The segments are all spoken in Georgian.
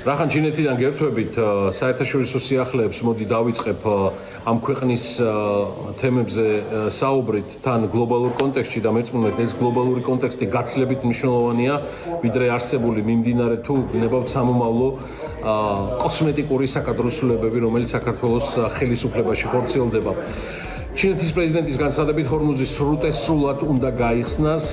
რახან ჩინეთიდან გერთვებით საერთაშორისო სიახლეებს მოდი დავიწყებ ამ ქვეყნის თემებზე საუბრით თან გლობალურ კონტექსტში და მეწმუნეთ ეს გლობალური კონტექსტი გაცილებით მნიშვნელოვანია ვიდრე არსებული მიმდინარე თუ გნებავთ სამომავლო კოსმეტიკური საკადროსულებები რომელიც საქართველოს ხელისუფლებაში ხორციელდება ჩინეთის პრეზიდენტის განცხადებით ჰორმუზის სრუტე სრულად უნდა გაიხსნას.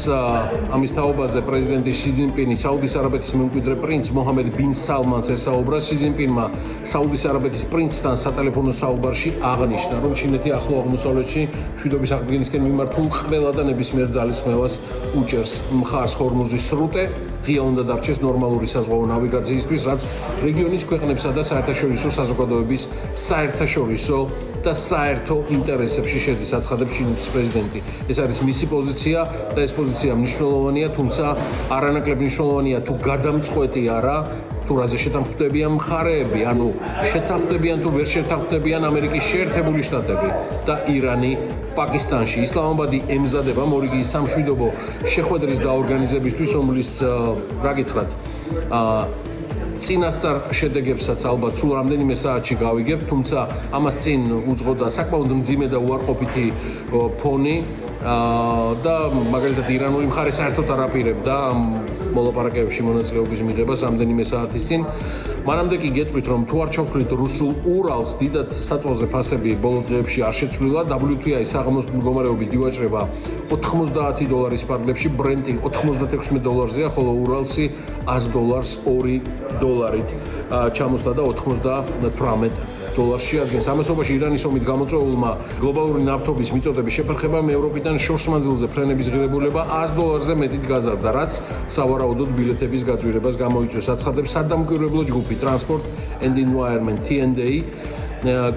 ამის თაობაზე პრეზიდენტი ში ძინპინი საუდის არაბეთის მემკვიდრე პრინც მოჰამედ ბინ სალმანს ესაუბრა. ში ძინპინმა საუდის არაბეთის პრინცთან სატელეფონო საუბარში აღნიშნა, რომ ჩინეთი ახლო აღმოსავლეთში მშვიდობის აღდგენისკენ მიმართულ ყველა და ნებისმიერ ძალისხმევას უჭერს მხარს ჰორმუზის სრუტე. ღია უნდა დარჩეს ნორმალური საზღვაო ნავიგაციისთვის, რაც რეგიონის ქვეყნებსა და საერთაშორისო საზოგადოების საერთაშორისო და საერთო ინტერესებში შედის, აცხადებს ჩინეთის პრეზიდენტი. ეს არის მისი პოზიცია და ეს პოზიცია მნიშვნელოვანია, თუმცა არანაკლებ მნიშვნელოვანია თუ გადამწყვეტი არა, თუ რაზე შეთანხმდებიან მხარეები, ანუ შეთანხმდებიან თუ ვერ შეთანხმდებიან ამერიკის შეერთებული შტატები და ირანი პაკისტანში. ისლამაბადი ემზადება მორიგიის სამშვიდობო შეხვედრის დაორგანიზებისთვის, რომლის რა გითხრათ, წინასწარ შედეგებსაც ალბათ სულ რამდენიმე საათში გავიგებ, თუმცა ამას წინ უძღოდა საკმაოდ მძიმე და უარყოფითი ფონი და მაგალითად ირანული მხარე საერთოდ არ აპირებდა ამ მოლაპარაკებებში მონაწილეობის მიღებას რამდენიმე საათის წინ. მანამდე კი გეტყვით, რომ თუ არ ჩავხვრით რუსულ ურალს, დიდად საწვავზე ფასები ბოლო დღეებში არ შეცვლილა. WTI საღამოს მდგომარეობით ივაჭრება $90 ფარგლებში, ბრენტი $96-ზეა, ხოლო ურალსი $100-2 ჩამოსდა და $98 ადგენს. ამასობაში ირანის ომით გამოწვეულმა გლობალური ნავთობის მიწოდების შეფერხებამ ევროპიდან შორს მანძილზე ფრენების ღირებულება $100-ზე მეტით გაზარდა, რაც სავარაუდოდ ბილეთების გაძვირებას გამოიწვევს. აცხადებს სადამკვირვებლო ჯგუფი Transport and Environment TND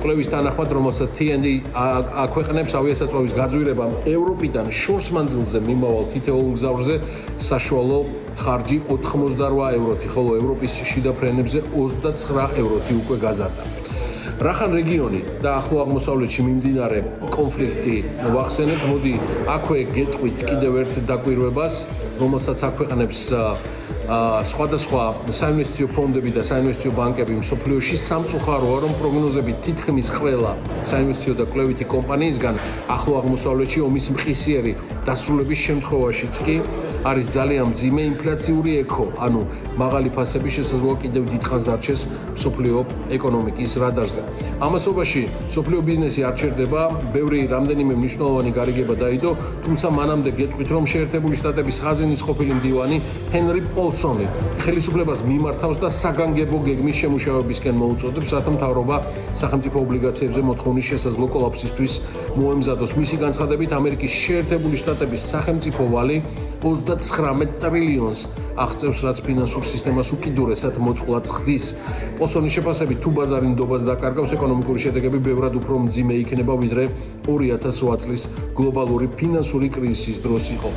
კვლევის თანახმად, რომელსაც TND აქვეყნებს ავიასაწვავის გაძვირებამ ევროპიდან შორს მანძილზე მიმავალ თითოეულ მგზავრზე საშუალო ხარჯი €88, ხოლო ევროპის შიდა ფრენებზე €29 უკვე გაზარდა. რახან რეგიონი და ახლო აღმოსავლეთში მიმდინარე კონფლიქტი ვახსენებთ, მოდი აქვე გეტყვით კიდევ ერთ დაკვირვებას, რომელსაც აქვეყნებს სხვადასხვა საინვესტიციო ფონდები და საინვესტიციო ბანკები მსოფლიოში. სამწუხაროა, რომ პროგნოზები თითქმის ყველა საინვესტიციო და კვლევითი კომპანიისგან ახლო აღმოსავლეთში ომის მყისიერი დასრულების შემთხვევაშიც კი არის ძალიან მძიმე ინფლაციური ექო, ანუ მაღალი ფასები შესაძლოა კიდევ დიდხანს დარჩეს მსოფლიო ეკონომიკის რადარზე. ამასობაში მსოფლიო ბიზნესი არ ჩერდება, ბევრი რამდენიმე მნიშვნელოვანი გარიგება დაიდო, თუმცა მანამდე გეტყვით, რომ შეერთებული შტატების ხაზინის ყოფილი მდივანი ჰენრი პოლსონი ხელისუფლებას მიმართავს და საგანგებო გეგმის შემუშავებისკენ მოუწოდებს, რათა მთავრობა სახელმწიფო ობლიგაციებზე მოთხოვნის შესაძლო კოლაფსისთვის მოემზადოს. მისი განცხადებით, ამერიკის შეერთებული შტატების სახელმწიფო ვალი 39 ტრილიონს აღწევს, რაც ფინანსურ სისტემას უკიდურესად მოწყვლად ხდის. პოლსონის შეფასებით, თუ ბაზარი ნდობას დაკარგავს, ეკონომიკური შედეგები ბევრად უფრო მძიმე იქნება, ვიდრე 2008 წლის გლობალური ფინანსური კრიზისის დროს იყო.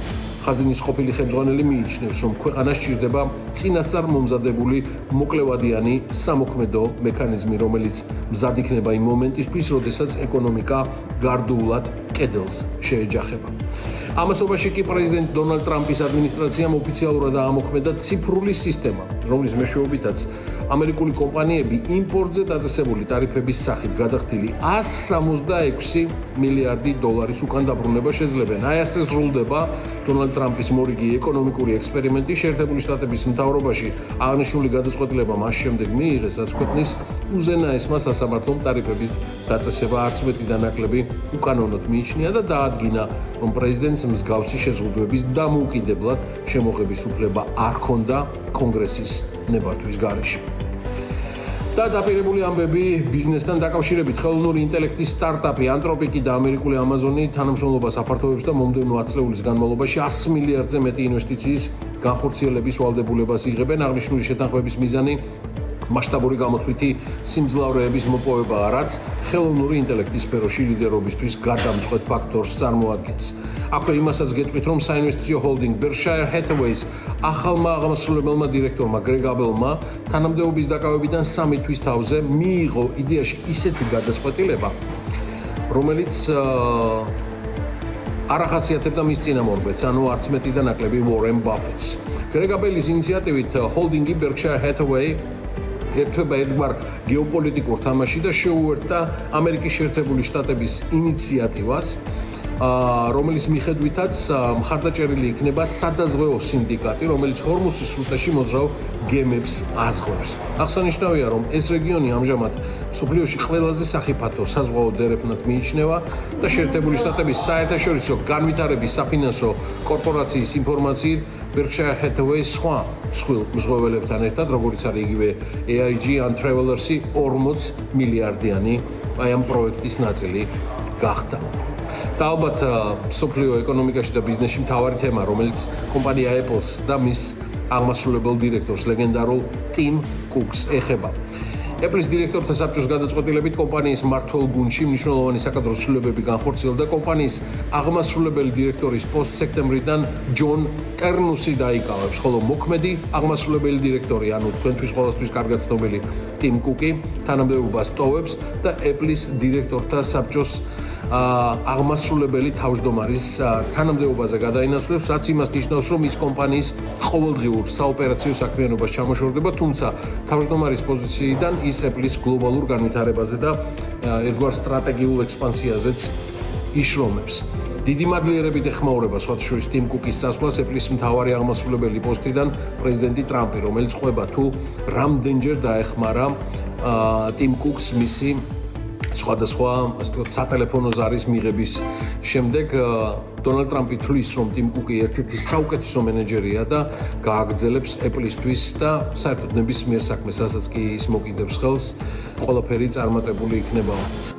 ხაზინის ყოფილი ხელმძღვანელი მიიჩნევს, რომ ქვეყანას სჭირდება წინასწარ მომზადებული მოკლევადიანი სამოქმედო მექანიზმი, რომელიც მზად იქნება იმ მომენტისთვის, როდესაც ეკონომიკა გარდუულად კედელს შეეჯახება. ამასობაში კი პრეზიდენტ დონალდ ტრამპის ადმინისტრაციამ ოფიციალურად აამოქმედა ციფრული სისტემა, რომლის მეშვეობითაც ამერიკული კომპანიები იმპორტზე დაწესებული ტარიფების სახით გადახდილი $166 მილიარდი უკან დაბრუნება შეძლებენ. აი ასე სრულდება დონალდ ტრამპის მორიგი ეკონომიკური ექსპერიმენტი. შეერთებული შტატების მთავრობაში აღნიშნული გადაწყვეტილება მას შემდეგ მიიღეს, რაც ქვეყნის უზენაესმა სასამართლომ ტარიფების დაწესება არც მეტი და ნაკლები უკანონოდ მიიჩნია და დაადგინა, რომ პრეზიდენტს მსგავსი შეზღუდვების დამოუკიდებლად შემოღების უფლება არ ჰქონდა კონგრესის ნებართვის გარეშე. და დაპირებული ამბები ბიზნესთან დაკავშირებით. ხელოვნური ინტელექტის სტარტაპი ანთროპიკი და ამერიკული ამაზონი თანამშრომლობას აფართოვებს და მომდევნო 10 წლების განმავლობაში $100 მილიარდზე მეტი ინვესტიციის განხორციელების ვალდებულებას იღებენ. აღნიშნული შეთანხმების მიზანი მასშტაბური გამოთვლითი სიმძლავრეების მოპოვებაა, რაც ხელოვნური ინტელექტის სფეროში ლიდერობისთვის გადამწყვეტ ფაქტორს წარმოადგენს. აქვე იმასაც გეტყვით, რომ საინვესტიციო ჰოლდინგ Berkshire Hathaway-ს ახალმა აღმასრულებელმა დირექტორმა გრეგ აბელმა თანამდებობის დაკავებიდან 3 თვის თავზე მიიღო იდეაში ისეთი გადაწყვეტილება, რომელიც არ ახასიათებდა მის წინამორბედს, ანუ არც მეტი და ნაკლები Warren Buffett-ს. გრეგ აბელის ინიციატივით ჰოლდინგი Berkshire Hathaway ერთვება ერთგვარ გეოპოლიტიკურ თამაში და შეუერთდა ამერიკის შეერთებული შტატების ინიციატივას, რომელიც მიხედვითაც მხარდაჭერილი იქნება სადაზღვეო სინდიკატი, რომელიც ჰორმუზის სრუტეში მოძრავ გემებს აზღვევს. აღსანიშნავია, რომ ეს რეგიონი ამჟამად მსოფლიოში ყველაზე სახიფათო საზღვაო დერეფნად მიიჩნევა და შეერთებული შტატების საერთაშორისო განვითარების საფინანსო კორპორაციის ინფორმაციით Berkshire Hathaway სხვა მსხვილ მზღვეველებთან ერთად, როგორც არის იგივე AIG ან Travelers-ი 40 მილიარდიანი აი ამ პროექტის ნაწილი გახდა. და ალბათ მსოფლიო ეკონომიკაში და ბიზნესში მთავარი თემა, რომელიც კომპანია Apple-ს და მის აღმასრულებელ დირექტორს ლეგენდარულ ტიმ კუკს ეხება. Apple-ის დირექტორთა საბჭოს გადაწყვეტილებით კომპანიის მმართველ გუნდში მნიშვნელოვანი საკადრო ცვლილებები განხორციელდა. კომპანიის აღმასრულებელი დირექტორის პოსტს სექტემბრიდან ჯონ ტერნუსი დაიკავებს, ხოლო მოქმედი აღმასრულებელი დირექტორი, ანუ თქვენთვის ყველასთვის კარგად ცნობილი ტიმ კუკი, თანამდებობას ტოვებს და Apple-ის დირექტორთა საბჭოს აღმასრულებელი თავმჯდომარის თანამდებობაზე გადაინაცვლებს, რაც იმას ნიშნავს, რომ ის კომპანიის ყოველდღიურ საოპერაციო საქმიანობას ჩამოშორდება, თუმცა თავმჯდომარის პოზიციიდან ის Apple-ის გლობალურ განვითარებაზე და ერთგვარ სტრატეგიულ ექსპანსიაზეც იშრომებს. დიდი მადლიერებით ეხმაურება სხვათა შორის ტიმ კუკის წასვლას Apple-ის მთავარი აღმასრულებელი პოსტიდან პრეზიდენტი ტრამპი, რომელიც ყვება თუ რამდენჯერ დაეხმარა ტიმ კუკს მისი სხვადასხვა სატელეფონო ზარის მიღების შემდეგ დონალდ ტრამპი თვლის, რომ ტიმ კუკი ერთ-ერთი საუკეთესო მენეჯერია და გააგრძელებს Apple-ისთვის და საერთოდ ნებისმიერ საქმეს, რასაც კი ის მოკიდებს ხელს, ყველაფერი წარმატებული იქნება.